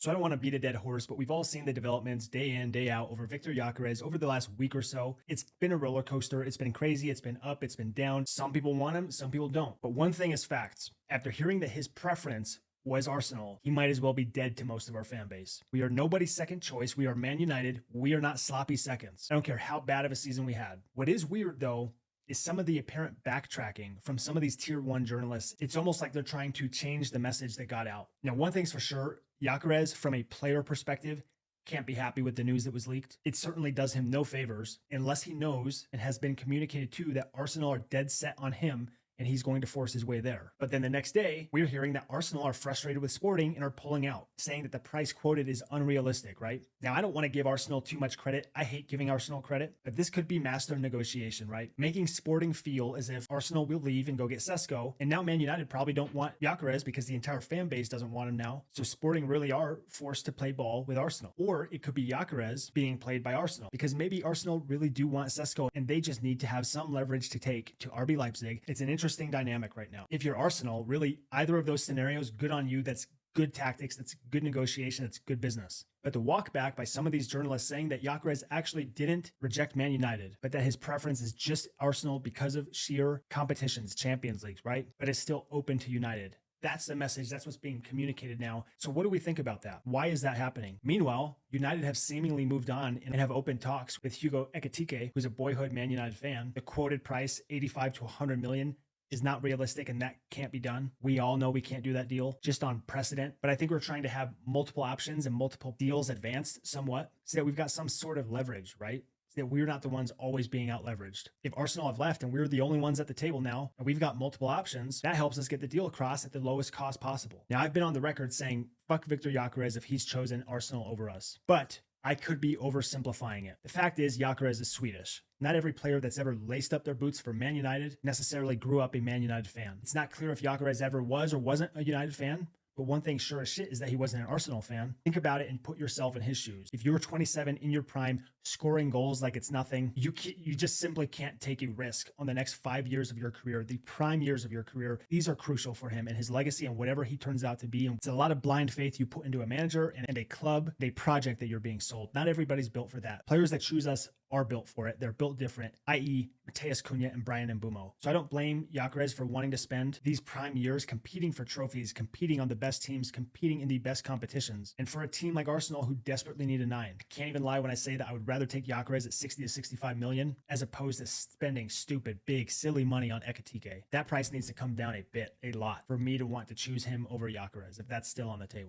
So I don't want to beat a dead horse, but we've all seen the developments day in, day out over Victor Gyokeres over the last week or so. It's been a roller coaster. It's been crazy. It's been up. It's been down. Some people want him. Some people don't. But one thing is facts. After hearing that his preference was Arsenal, he might as well be dead to most of our fan base. We are nobody's second choice. We are Man United. We are not sloppy seconds. I don't care how bad of a season we had. What is weird, though, is some of the apparent backtracking from some of these tier one journalists. It's almost like they're trying to change the message that got out. Now, one thing's for sure, Gyokeres, from a player perspective, can't be happy with the news that was leaked. It certainly does him no favors unless he knows and has been communicated to that Arsenal are dead set on him and he's going to force his way there. But then the next day, we're hearing that Arsenal are frustrated with Sporting and are pulling out, saying that the price quoted is unrealistic, right? Now, I don't want to give Arsenal too much credit. I hate giving Arsenal credit, but this could be master negotiation, right? Making Sporting feel as if Arsenal will leave and go get Sesko, and now Man United probably don't want Gyokeres because the entire fan base doesn't want him now. So Sporting really are forced to play ball with Arsenal. Or it could be Gyokeres being played by Arsenal, because maybe Arsenal really do want Sesko and they just need to have some leverage to take to RB Leipzig. It's an interesting dynamic right now. If you're Arsenal, really either of those scenarios, good on you. That's good tactics. That's good negotiation. That's good business. But the walk back by some of these journalists saying that Gyokeres actually didn't reject Man United, but that his preference is just Arsenal because of sheer competitions, Champions Leagues, right? But it's still open to United. That's the message. That's what's being communicated now. So what do we think about that? Why is that happening? Meanwhile, United have seemingly moved on and have open talks with Hugo Ekitike, who's a boyhood Man United fan. The quoted price, 85 to 100 million, is not realistic and that can't be done. We all know we can't do that deal just on precedent, but I think we're trying to have multiple options and multiple deals advanced somewhat so that we've got some sort of leverage, right? So that we're not the ones always being out leveraged. If Arsenal have left and we're the only ones at the table now and we've got multiple options, that helps us get the deal across at the lowest cost possible. Now, I've been on the record saying fuck Victor Gyokeres if he's chosen Arsenal over us, but I could be oversimplifying it. The fact is, Gyokeres is Swedish. Not every player that's ever laced up their boots for Man United necessarily grew up a Man United fan. It's not clear if Gyokeres ever was or wasn't a United fan, but one thing sure as shit is that he wasn't an Arsenal fan. Think about it and put yourself in his shoes. If you're 27 in your prime, scoring goals like it's nothing, you just simply can't take a risk on the next 5 years of your career, the prime years of your career. These are crucial for him and his legacy and whatever he turns out to be. And it's a lot of blind faith you put into a manager and a club, a project that you're being sold. Not everybody's built for that. Players that choose us are built for it. They're built different, i.e. Mateus Cunha and Brian Mbumo. So I don't blame Gyokeres for wanting to spend these prime years competing for trophies, competing on the best teams, competing in the best competitions. And for a team like Arsenal who desperately need a 9, I can't even lie when I say that I would rather take Gyokeres at 60 to 65 million as opposed to spending stupid, big, silly money on Ekitike. That price needs to come down a bit, a lot, for me to want to choose him over Gyokeres if that's still on the table.